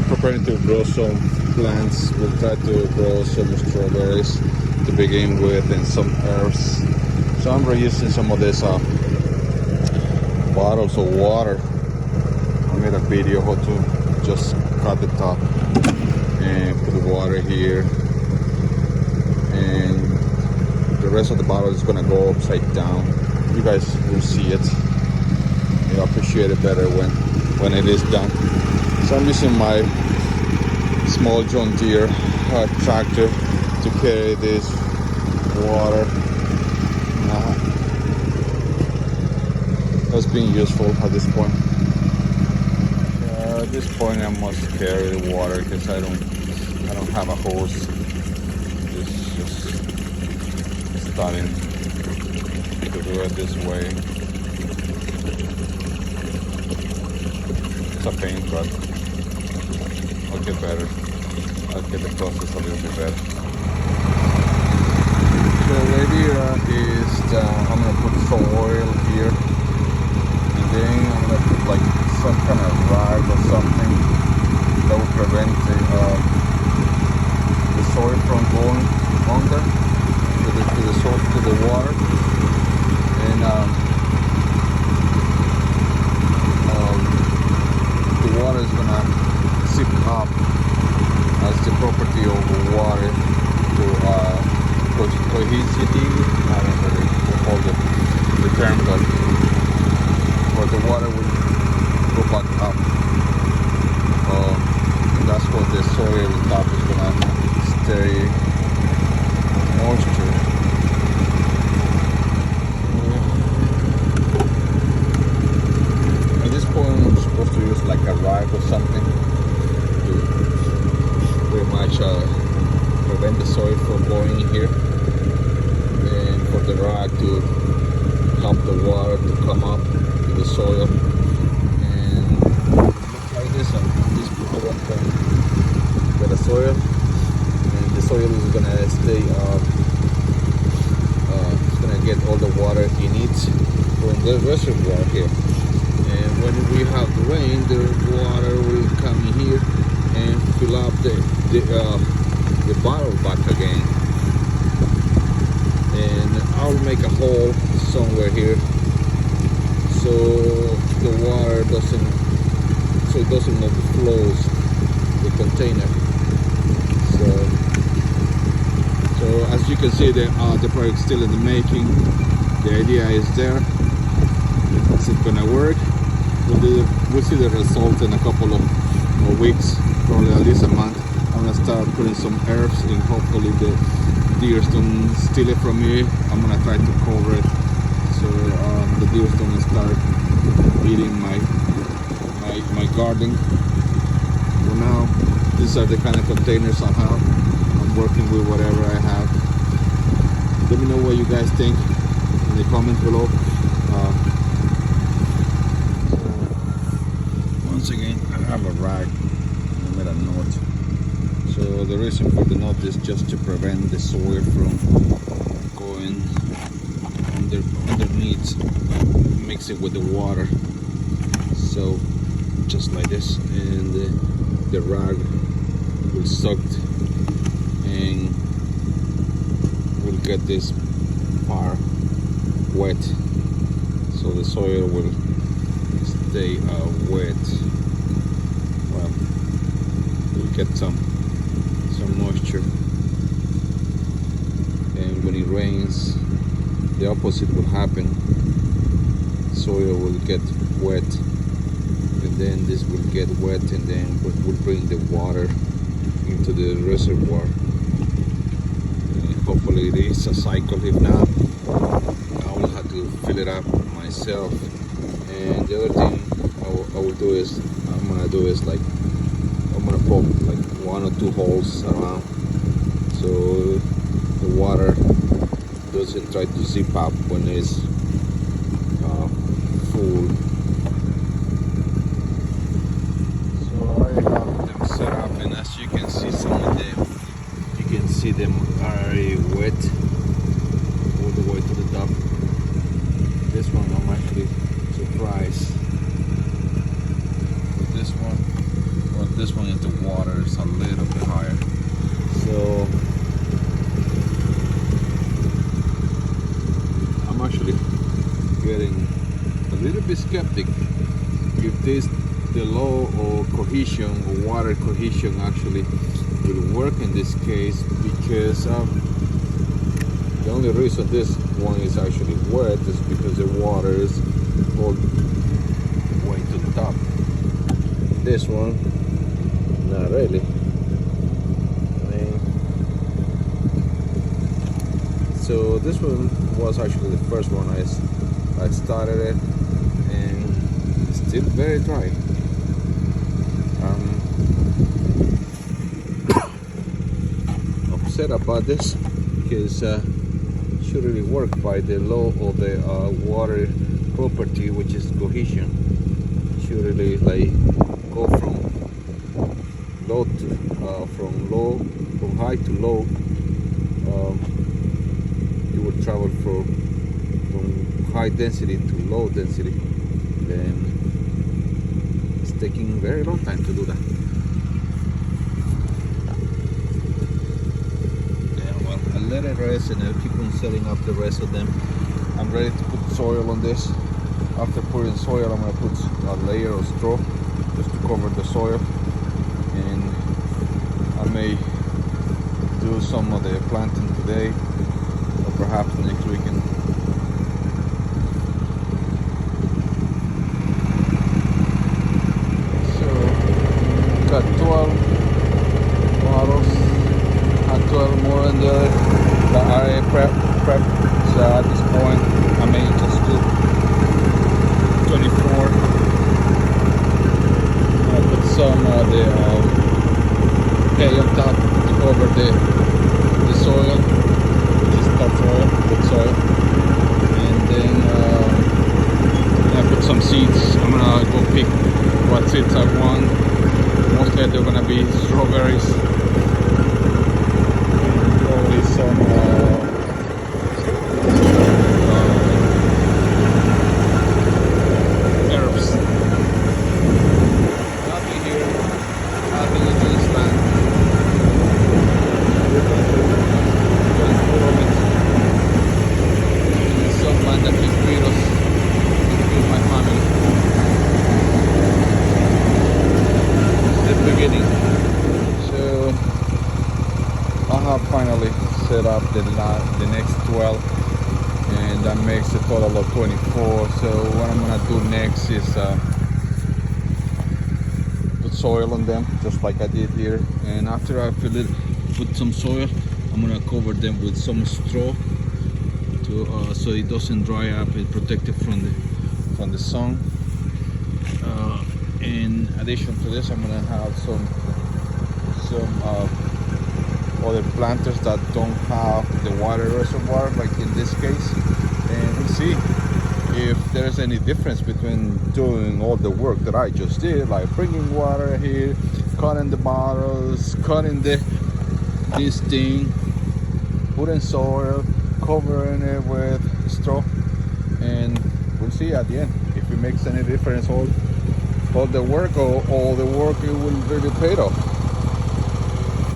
preparing to grow some plants. We'll try to grow some strawberries to begin with and some herbs. So I'm reusing some of these bottles of water. I made a video how to just cut the top and put the water here, and the rest of the bottle is gonna go upside down. You guys will see it. You'll appreciate it better when it is done. So I'm using my small John Deere tractor to carry this water. That's being useful at this point. At this point, I must carry the water because I don't have a hose. It's just starting to do it this way. It's a pain, but I'll get better. I'll get the process a little bit better. So the idea is that I'm gonna put some oil here, and then I'm gonna put like some kind of rag or something that will prevent the soil from going under to the water, and the water is gonna seep up as the property of the water to cohesivity. I don't know what the term, but the water will go back up. And that's what the soil top is gonna stay moisture. At this point, I'm supposed to use like a rag or something to pretty much prevent the soil from going in here, and for the rag to help the water to come up to the soil. Like this, this with the soil, and the soil is gonna stay it's gonna get all the water it needs from the reservoir here, and when we have the rain, the water will come in here and fill up the bottle back again, and I'll make a hole somewhere here so the water doesn't overflows the container. So as you can see, the project still in the making. The idea is there. Is it gonna work? We'll see the result in a couple of weeks, probably at least a month. I'm gonna start putting some herbs, and hopefully the deer don't steal it from me. I'm gonna try to cover it so the deer don't start eating my garden. For now, these are the kind of containers I have. I'm working with whatever I have. Let me know what you guys think in the comments below. Once again, I have a rag. I made a knot. So the reason for the knot is just to prevent the soil from going underneath, mix it with the water. So just like this, and the rag will suck and will get this part wet, so the soil will stay wet. Well, we'll get some moisture, and when it rains, the opposite will happen. Soil will get wet, and then this will get wet, and then we'll bring the water into the reservoir. And hopefully it is a cycle. If not, I will have to fill it up myself. And the other thing I will do is I'm gonna poke like 1 or 2 holes around, so the water doesn't try to zip up when it's full. Set up, and as you can see, some of them, you can see them are wet all the way to the top. This one I'm actually surprised with this one, but This one is the water is a little bit higher. So I'm actually getting a little bit skeptic if this the law or cohesion or water cohesion actually will work in this case, because the only reason this one is actually wet is because the water is all way to the top. This one, not really. So this one was actually the first one I started it, and it's still very dry. Upset about this because it should really work by the law of the water property, which is cohesion. It should really like go from low to from high to low. You would travel from high density to low density. Then it's taking very long time to do that. I let it rest and I'll keep on setting up the rest of them. I'm ready to put soil on this. After putting soil, I'm going to put a layer of straw just to cover the soil, and I may do some of the planting today or perhaps next weekend. So got 12 bottles. 12 more in there that are prep. So at this point I may just do 24. I'll put some of the hay on top to cover the soil, which is topsoil, good soil. And then I put some seeds. I'm gonna go pick what seeds I want. Mostly they're gonna be strawberries. Some herbs. Nothing here, nothing into this land. Just full of it. And some land that can feed us, can feed my family. It's the beginning. So I have finally set up the next 12, and that makes a total of 24. So what I'm gonna do next is put soil on them, just like I did here. And after I put some soil, I'm gonna cover them with some straw to so it doesn't dry up and protect it from the sun. In addition to this, I'm gonna have some other planters that don't have the water reservoir, like in this case, and we'll see if there's any difference between doing all the work that I just did, like bringing water here, cutting the bottles, cutting this thing, putting soil, covering it with straw, and we'll see at the end if it makes any difference, all the work, or all the work it will really pay off.